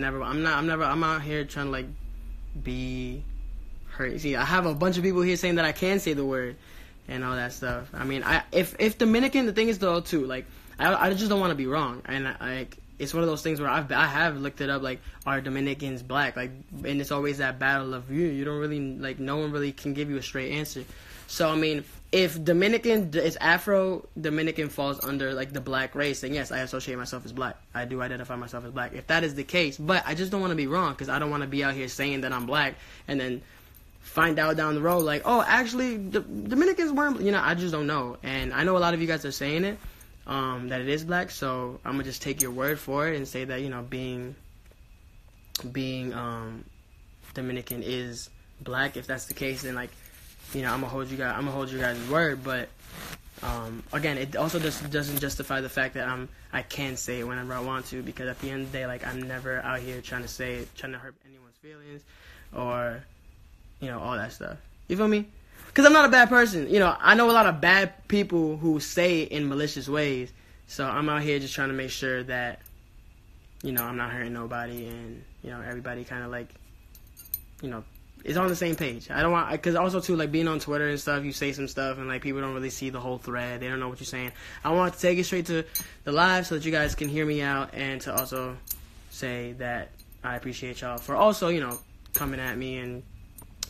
I'm out here trying to like be hurt. See, I have a bunch of people here saying that I can say the word and all that stuff. I mean, if Dominican, the thing is though too, like I just don't want to be wrong, and like it's one of those things where I have looked it up, like, are Dominicans black, like, and it's always that battle of you don't really, like, no one really can give you a straight answer. So I mean, if Dominican is Afro Dominican falls under like the black race, then yes, I associate myself as black. I do identify myself as black if that is the case. But I just don't want to be wrong, because I don't want to be out here saying that I'm black and then find out down the road like, oh, actually Dominicans weren't. I just don't know. And I know a lot of you guys are saying it, that it is black. So I'm gonna just take your word for it and say that being Dominican is black. If that's the case, then like, I'm gonna hold you guys' word. But again, it also doesn't justify the fact that I can say it whenever I want to, because at the end of the day, like, I'm never out here trying to hurt anyone's feelings or all that stuff. You feel me? Because I'm not a bad person. I know a lot of bad people who say it in malicious ways. So I'm out here just trying to make sure that I'm not hurting nobody, and everybody kind of like is on the same page. I don't want, because also too, like, being on Twitter and stuff, you say some stuff and like people don't really see the whole thread. They don't know what you're saying. I want to take it straight to the live so that you guys can hear me out, and to also say that I appreciate y'all for also coming at me and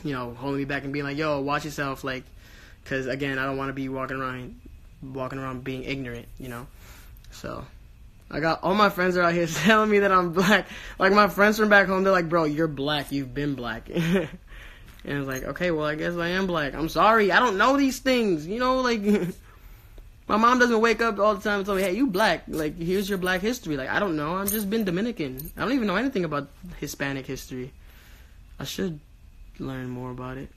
holding me back and being like, yo, watch yourself, like, because again, I don't want to be walking around being ignorant, So I got all my friends are out here telling me that I'm black. Like, my friends from back home, they're like, bro, you're black. You've been black. And it's like, okay, well, I guess I am black. I'm sorry. I don't know these things. Like, my mom doesn't wake up all the time and tell me, hey, you black. Like, here's your black history. Like, I don't know. I've just been Dominican. I don't even know anything about Hispanic history. I should learn more about it.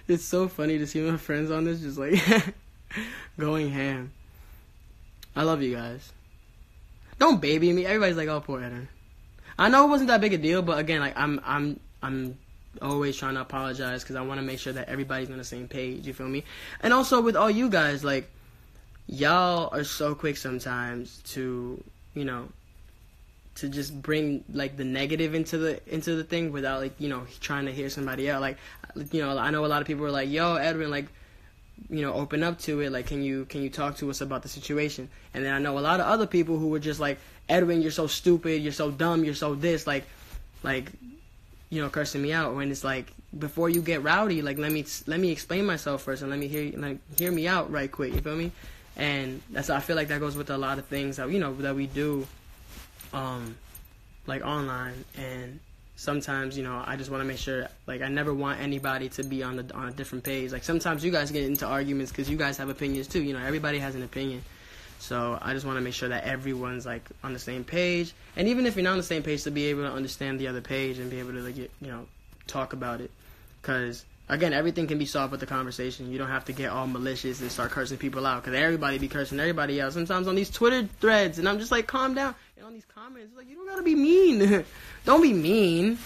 It's so funny to see my friends on this just like going ham. I love you guys. Don't baby me. Everybody's like, oh, poor Eden. I know it wasn't that big a deal, but again, like, I'm always trying to apologize, because I want to make sure that everybody's on the same page. You feel me? And also with all you guys, like, y'all are so quick sometimes to to just bring like the negative into the thing without like trying to hear somebody out. Like, I know a lot of people are like, yo, Edwin, like, open up to it, like, can you talk to us about the situation? And then I know a lot of other people who were just like, Edwin, you're so stupid, you're so dumb, you're so this, like cursing me out, when it's like, before you get rowdy, like, let me explain myself first, and let me hear me out right quick. You feel me? And I feel like that goes with a lot of things that that we do like online. And sometimes I just want to make sure, like, I never want anybody to be on a different page. Like, sometimes you guys get into arguments because you guys have opinions too. Everybody has an opinion. So I just want to make sure that everyone's like on the same page, and even if you're not on the same page, to be able to understand the other page and be able to like talk about it. Because again, everything can be solved with the conversation. You don't have to get all malicious and start cursing people out, because everybody be cursing everybody out sometimes on these Twitter threads, and I'm just like, calm down. And on these comments, like, you don't gotta be mean. Don't be mean.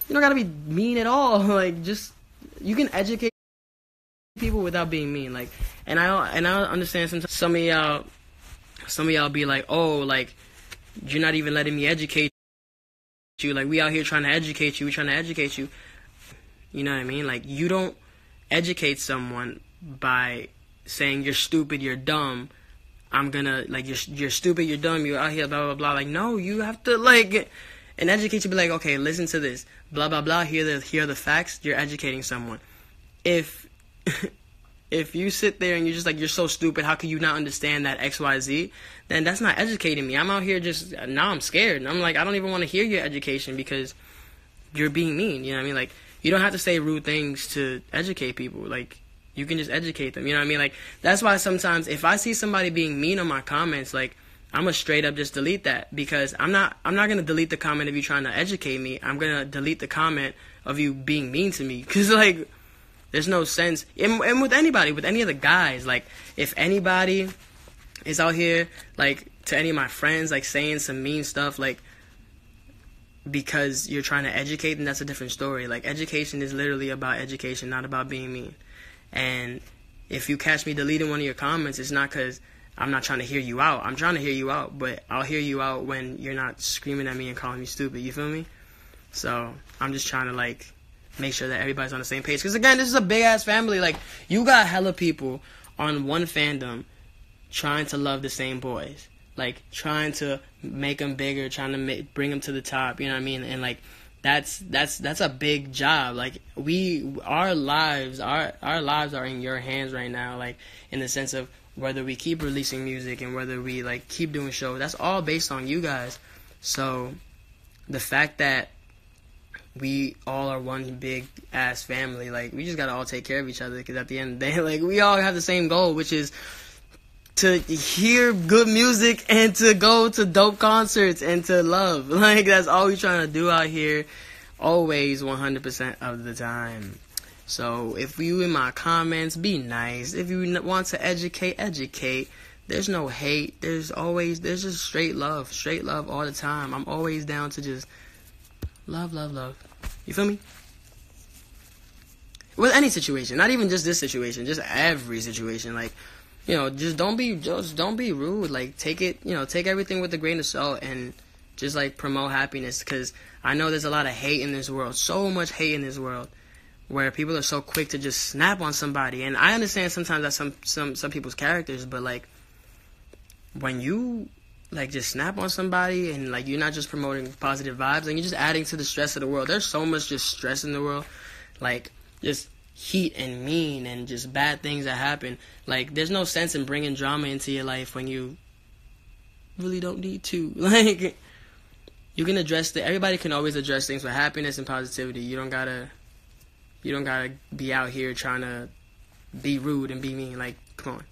You don't gotta be mean at all. Like, just, you can educate people without being mean. Like, and I understand sometimes some of y'all be like, oh, like, you're not even letting me educate you. Like, we out here trying to educate you. We trying to educate you. You know what I mean? Like, you don't educate someone by saying you're stupid, you're dumb. I'm gonna, like, you're stupid, you're dumb, you're out here, blah, blah, blah. Like, no, you have to, like, and educate you, be like, okay, listen to this, blah, blah, blah, here are the facts. You're educating someone. If you sit there and you're just like, you're so stupid, how can you not understand that XYZ? Then that's not educating me. I'm out here just, now I'm scared. And I'm like, I don't even want to hear your education, because you're being mean. You know what I mean? Like, you don't have to say rude things to educate people. Like, you can just educate them. You know what I mean? Like, that's why sometimes if I see somebody being mean on my comments, like, I'm gonna straight up just delete that, because I'm not gonna delete the comment of you trying to educate me. I'm gonna delete the comment of you being mean to me, because like, there's no sense. And with anybody, with any of the guys, like, if anybody is out here, like, to any of my friends, like, saying some mean stuff, like, because you're trying to educate them, that's a different story. Like, education is literally about education, not about being mean. And if you catch me deleting one of your comments, it's not because I'm not trying to hear you out. I'm trying to hear you out, but I'll hear you out when you're not screaming at me and calling me stupid. You feel me? So I'm just trying to, like, make sure that everybody's on the same page. Because, again, this is a big-ass family. Like, you got hella people on one fandom trying to love the same boys. Like, trying to make them bigger, trying to bring them to the top. You know what I mean? And, like, that's a big job. Like, our lives are in your hands right now. Like, in the sense of whether we keep releasing music and whether we, like, keep doing shows. That's all based on you guys. So the fact that we all are one big ass family, like, we just gotta all take care of each other, because at the end of the day, like, we all have the same goal, which is to hear good music and to go to dope concerts and to love. Like, that's all we're trying to do out here, always, 100% of the time. So if you in my comments, be nice. If you want to educate. There's no hate. There's just straight love all the time. I'm always down to just love. You feel me? With any situation, not even just this situation, just every situation. Like, you know, just don't be rude. Like, take everything with a grain of salt and just, like, promote happiness. Because I know there's a lot of hate in this world, so much hate in this world, where people are so quick to just snap on somebody. And I understand sometimes that's some people's characters, but, like, when you, like, just snap on somebody and, like, you're not just promoting positive vibes, and you're just adding to the stress of the world. There's so much just stress in the world, like, just heat and mean and just bad things that happen. Like, there's no sense in bringing drama into your life when you really don't need to. Like, you can everybody can always address things with happiness and positivity. You don't gotta be out here trying to be rude and be mean. Like, come on.